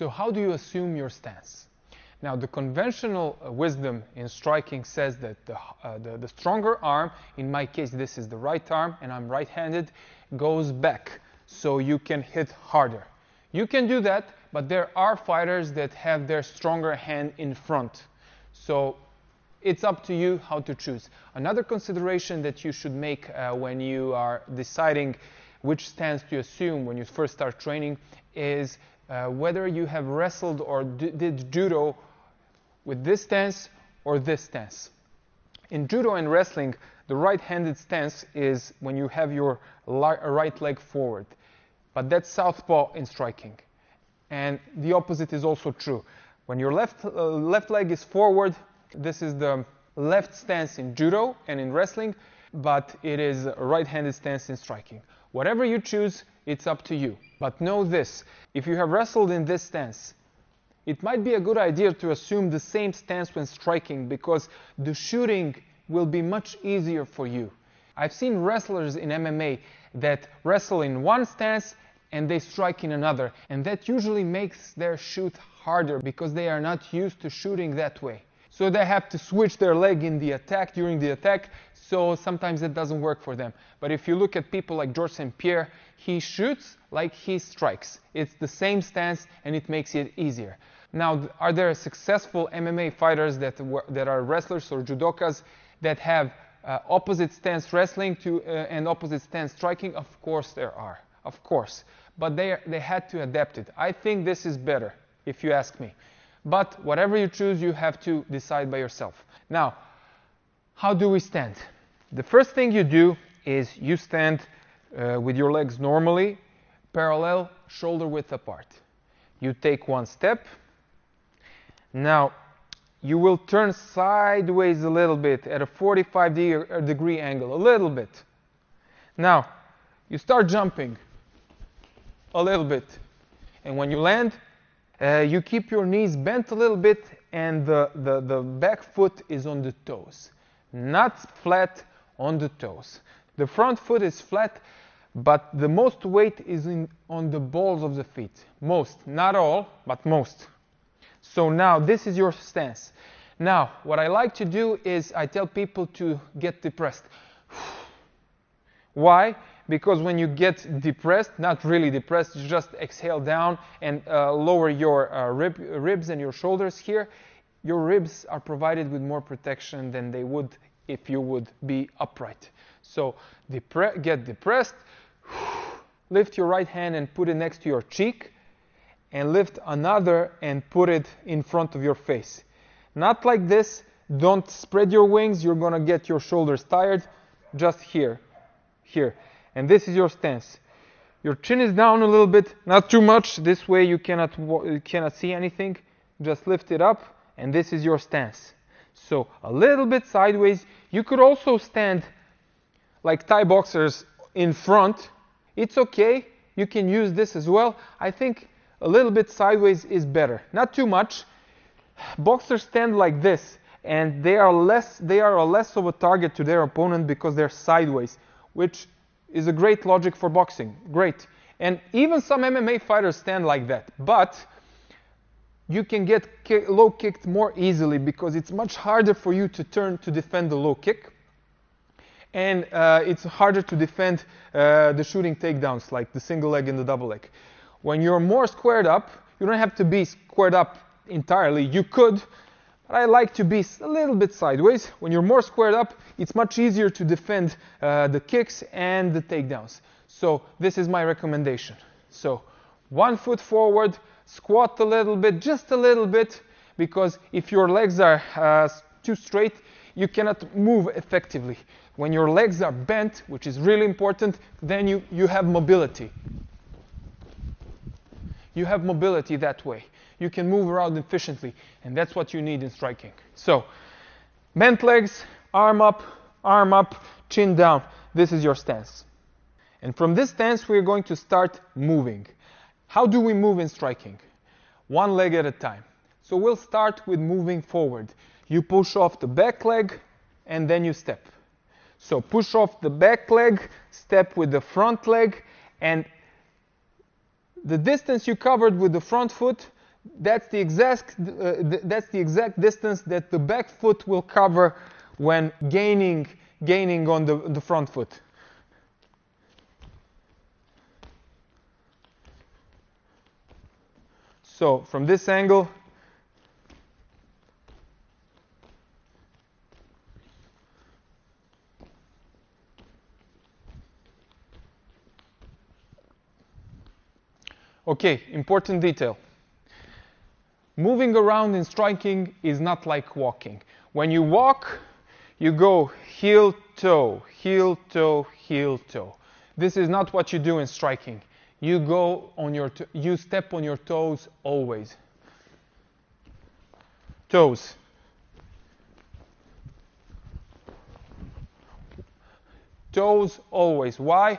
So how do you assume your stance? Now, the conventional wisdom in striking says that the stronger arm, in my case this is the right arm and I'm right-handed, goes back so you can hit harder. You can do that, but there are fighters that have their stronger hand in front. So it's up to you how to choose. Another consideration that you should make when you are deciding which stance to assume when you first start training is whether you have wrestled or did judo with this stance or this stance. In judo and wrestling, the right-handed stance is when you have your right leg forward. But that's southpaw in striking. And the opposite is also true. When your left leg is forward, this is the left stance in judo and in wrestling, but it is a right-handed stance in striking. Whatever you choose, it's up to you. But know this, if you have wrestled in this stance, it might be a good idea to assume the same stance when striking because the shooting will be much easier for you. I've seen wrestlers in MMA that wrestle in one stance and they strike in another, and that usually makes their shoot harder because they are not used to shooting that way. So they have to switch their leg in the attack, during the attack, so sometimes it doesn't work for them. But if you look at people like Georges St. Pierre, he shoots like he strikes. It's the same stance and it makes it easier. Now, are there successful MMA fighters that are wrestlers or judokas that have opposite stance wrestling and opposite stance striking? Of course there are, of course. But they had to adapt it. I think this is better, if you ask me. But whatever you choose, you have to decide by yourself. Now, how do we stand? The first thing you do is you stand with your legs normally, parallel, shoulder width apart. You take one step. Now, you will turn sideways a little bit at a 45-degree angle, a little bit. Now, you start jumping a little bit. And when you land, you keep your knees bent a little bit and the back foot is on the toes. Not flat, on the toes. The front foot is flat, but the most weight is on the balls of the feet. Most, not all, but most. So now this is your stance. Now, what I like to do is I tell people to get depressed. Why? Because when you get depressed, not really depressed, you just exhale down and lower your ribs and your shoulders here. Your ribs are provided with more protection than they would if you would be upright. So get depressed, lift your right hand and put it next to your cheek, and lift another and put it in front of your face. Not like this. Don't spread your wings. You're going to get your shoulders tired. Just here. Here. And this is your stance. Your chin is down a little bit, not too much. This way you cannot see anything. Just lift it up, and this is your stance. So a little bit sideways. You could also stand like Thai boxers in front. It's okay. You can use this as well. I think a little bit sideways is better. Not too much. Boxers stand like this, and they are less of a target to their opponent because they're sideways, which is a great logic for boxing. Great. And even some MMA fighters stand like that. But you can get low kicked more easily because it's much harder for you to turn to defend the low kick. And it's harder to defend the shooting takedowns like the single leg and the double leg. When you're more squared up, you don't have to be squared up entirely. You could, but I like to be a little bit sideways. When you're more squared up, it's much easier to defend the kicks and the takedowns. So this is my recommendation. So 1 foot forward, squat a little bit, just a little bit, because if your legs are too straight, you cannot move effectively. When your legs are bent, which is really important, then you have mobility. You have mobility that way. You can move around efficiently, and that's what you need in striking. So, bent legs, arm up, chin down. This is your stance. And from this stance, we're going to start moving. How do we move in striking? One leg at a time. So we'll start with moving forward. You push off the back leg, and then you step. So push off the back leg, step with the front leg, and the distance you covered with the front foot, That's the exact distance that the back foot will cover when gaining on the front foot. So from this angle, okay, important detail. Moving around in striking is not like walking. When you walk, you go heel, toe, heel, toe, heel, toe. This is not what you do in striking. You go on you step on your toes always. Toes. Toes always. Why?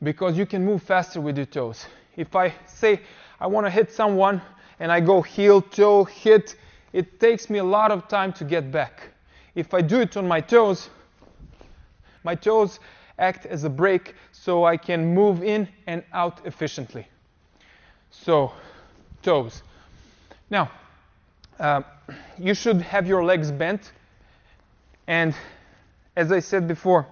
Because you can move faster with your toes. If I say I want to hit someone and I go heel, toe, hit, it takes me a lot of time to get back. If I do it on my toes act as a brake so I can move in and out efficiently. So, toes. Now, you should have your legs bent, and as I said before,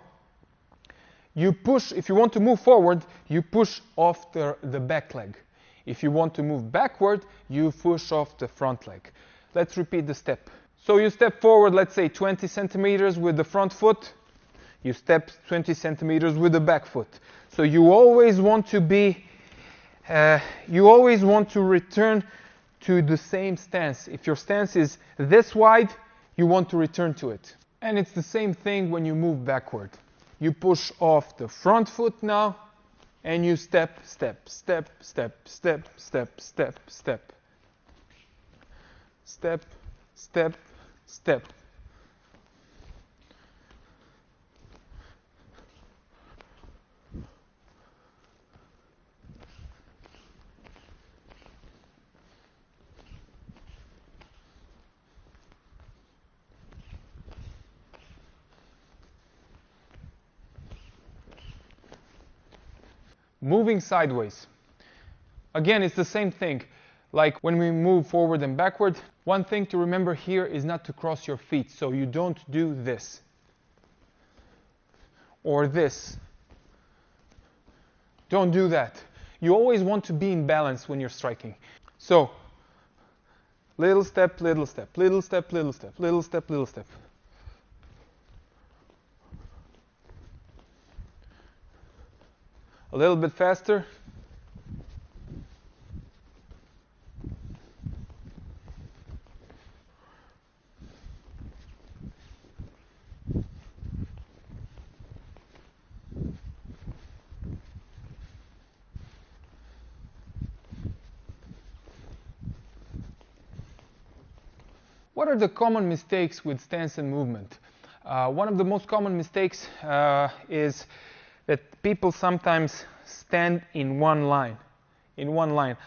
you push, if you want to move forward, you push off the back leg. If you want to move backward, you push off the front leg. Let's repeat the step. So you step forward, let's say 20 centimeters with the front foot. You step 20 centimeters with the back foot. So you always want to return to the same stance. If your stance is this wide, you want to return to it. And it's the same thing when you move backward. You push off the front foot now, and you step, step, step, step, step, step, step, step. Step, step, step. Moving sideways. Again, it's the same thing. Like when we move forward and backward, one thing to remember here is not to cross your feet. So you don't do this or this. Don't do that. You always want to be in balance when you're striking. So, little step, little step, little step, little step, little step, little step. A little bit faster. What are the common mistakes with stance and movement? One of the most common mistakes is that people sometimes stand in one line,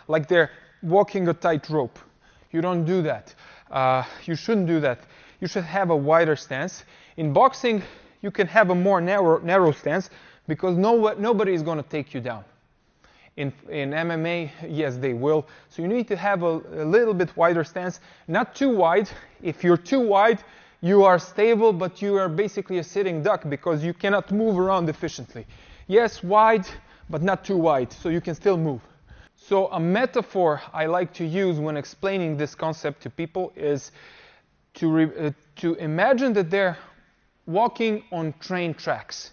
like they're walking a tightrope. You don't do that. You shouldn't do that. You should have a wider stance. In boxing, you can have a more narrow stance because nobody is going to take you down. In MMA, yes, they will. So you need to have a little bit wider stance, not too wide. If you're too wide, you are stable, but you are basically a sitting duck because you cannot move around efficiently. Yes, wide, but not too wide, so you can still move. So a metaphor I like to use when explaining this concept to people is to imagine that they're walking on train tracks,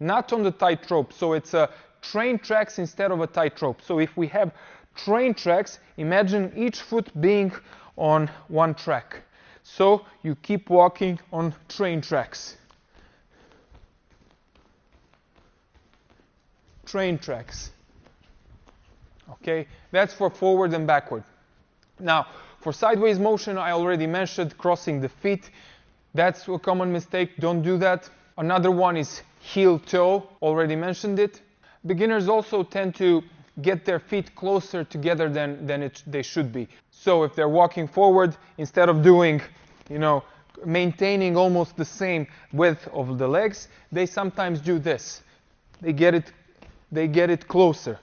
not on the tightrope. So it's a train tracks instead of a tightrope. So if we have train tracks, imagine each foot being on one track. So you keep walking on train tracks. Train tracks. Okay, that's for forward and backward. Now, for sideways motion, I already mentioned crossing the feet. That's a common mistake. Don't do that. Another one is heel toe. Already mentioned it. Beginners also tend to get their feet closer together than they should be. So if they're walking forward, instead of doing, maintaining almost the same width of the legs, they sometimes do this. They get it closer.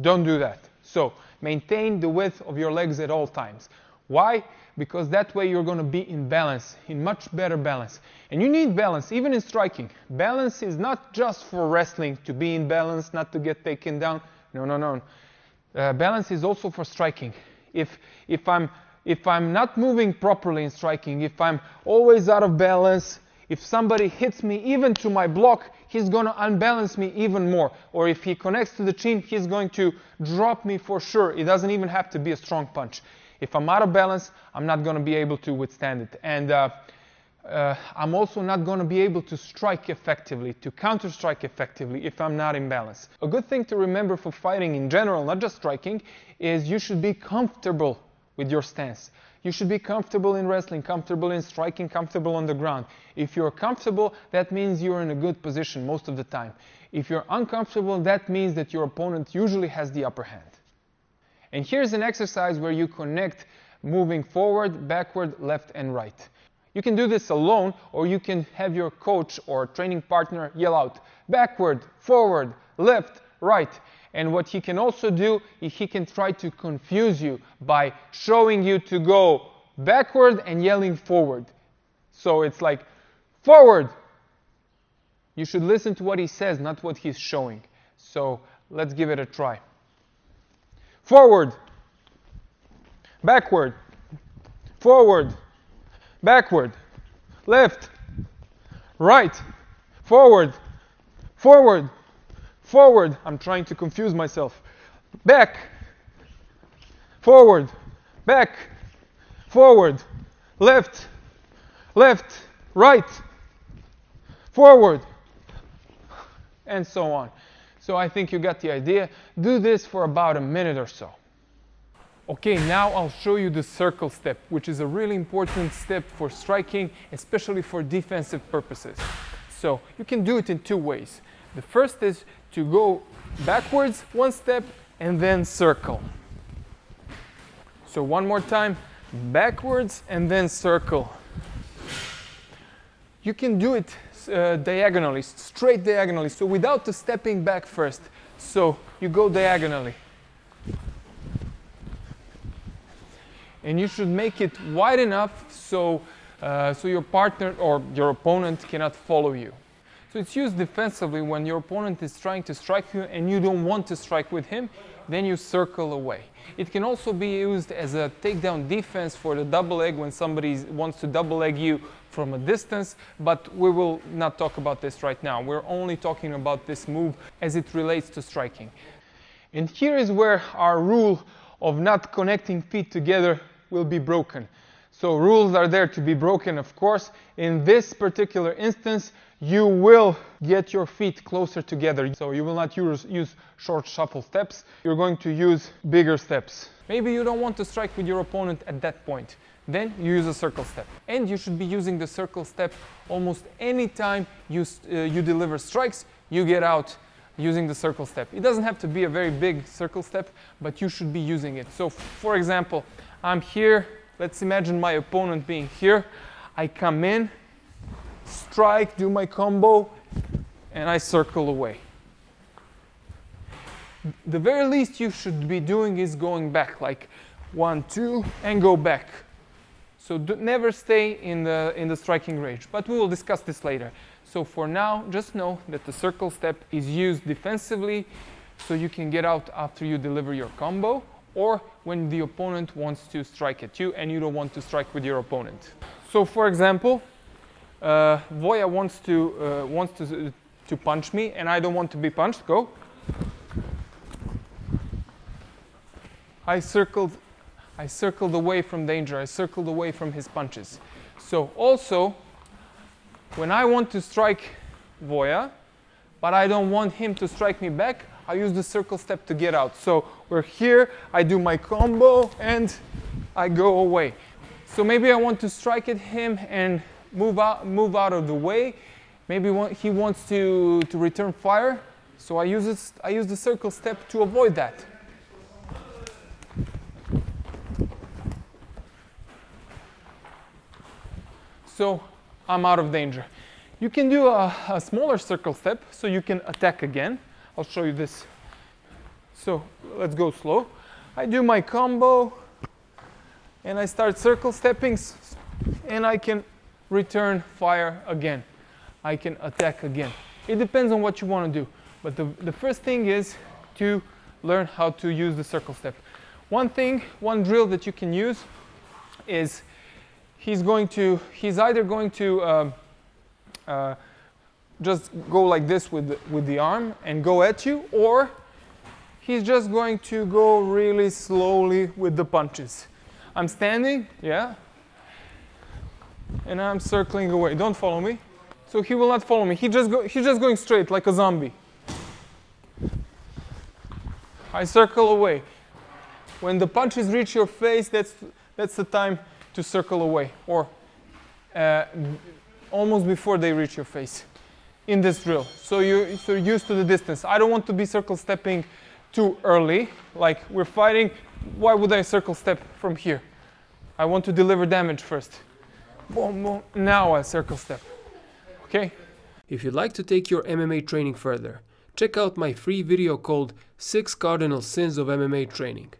Don't do that. So Maintain the width of your legs at all times. Why? Because that way you're going to be in balance, in much better balance. And you need balance, even in striking. Balance is not just for wrestling, to be in balance, not to get taken down. No, no, no. Balance is also for striking. If I'm not moving properly in striking, if I'm always out of balance, if somebody hits me even to my block, he's going to unbalance me even more. Or if he connects to the chin, he's going to drop me for sure. It doesn't even have to be a strong punch. If I'm out of balance, I'm not going to be able to withstand it. And I'm also not going to be able to strike effectively, to counter-strike effectively if I'm not in balance. A good thing to remember for fighting in general, not just striking, is you should be comfortable with your stance. You should be comfortable in wrestling, comfortable in striking, comfortable on the ground. If you're comfortable, that means you're in a good position most of the time. If you're uncomfortable, that means that your opponent usually has the upper hand. And here's an exercise where you connect moving forward, backward, left, and right. You can do this alone, or you can have your coach or training partner yell out, backward, forward, left, right. And what he can also do is he can try to confuse you by showing you to go backward and yelling forward. So it's like, forward. You should listen to what he says, not what he's showing. So let's give it a try. Forward. Backward. Forward. Backward. Left. Right. Forward. Forward. Forward. I'm trying to confuse myself. Back. Forward. Back. Forward. Left. Left. Right. Forward. And so on. So I think you got the idea. Do this for about a minute or so. Okay, now I'll show you the circle step, which is a really important step for striking, especially for defensive purposes. So you can do it in two ways. The first is to go backwards one step and then circle. So one more time, backwards and then circle. You can do it diagonally, straight diagonally, so without the stepping back first. So you go diagonally. And you should make it wide enough so your partner or your opponent cannot follow you. So it's used defensively when your opponent is trying to strike you and you don't want to strike with him, then you circle away. It can also be used as a takedown defense for the double leg when somebody wants to double leg you from a distance, but we will not talk about this right now. We're only talking about this move as it relates to striking. And here is where our rule of not connecting feet together will be broken. So rules are there to be broken, of course. In this particular instance, you will get your feet closer together. So you will not use short shuffle steps. You're going to use bigger steps. Maybe you don't want to strike with your opponent at that point. Then you use a circle step. And you should be using the circle step almost any time you deliver strikes, you get out using the circle step. It doesn't have to be a very big circle step, but you should be using it. So for example, I'm here. Let's imagine my opponent being here. I come in, strike, do my combo, and I circle away. The very least you should be doing is going back, like 1, 2, and go back. So never stay in the striking range, but we will discuss this later. So for now, just know that the circle step is used defensively so you can get out after you deliver your combo, or when the opponent wants to strike at you and you don't want to strike with your opponent. So for example, Voya wants to punch me and I don't want to be punched. Go. I circled away from danger. I circled away from his punches. So also, when I want to strike Voya, but I don't want him to strike me back, I use the circle step to get out. So we're here, I do my combo, and I go away. So maybe I want to strike at him and move out of the way. Maybe he wants to return fire. So I use the circle step to avoid that. So I'm out of danger. You can do a smaller circle step so you can attack again. I'll show you this. So let's go slow. I do my combo, and I start circle stepping, and I can return fire again. I can attack again. It depends on what you want to do. But the first thing is to learn how to use the circle step. One drill that you can use is he's either going to just go like this with the arm and go at you, or he's just going to go really slowly with the punches. I'm standing, yeah, and I'm circling away. Don't follow me. So he will not follow me. He's just going straight like a zombie. I circle away. When the punches reach your face, that's the time to circle away, or almost before they reach your face in this drill. So you're used to the distance. I don't want to be circle stepping too early. Like we're fighting, why would I circle step from here? I want to deliver damage first. Boom, boom. Now I circle step. Okay? If you'd like to take your MMA training further, check out my free video called 6 Cardinal Sins of MMA Training.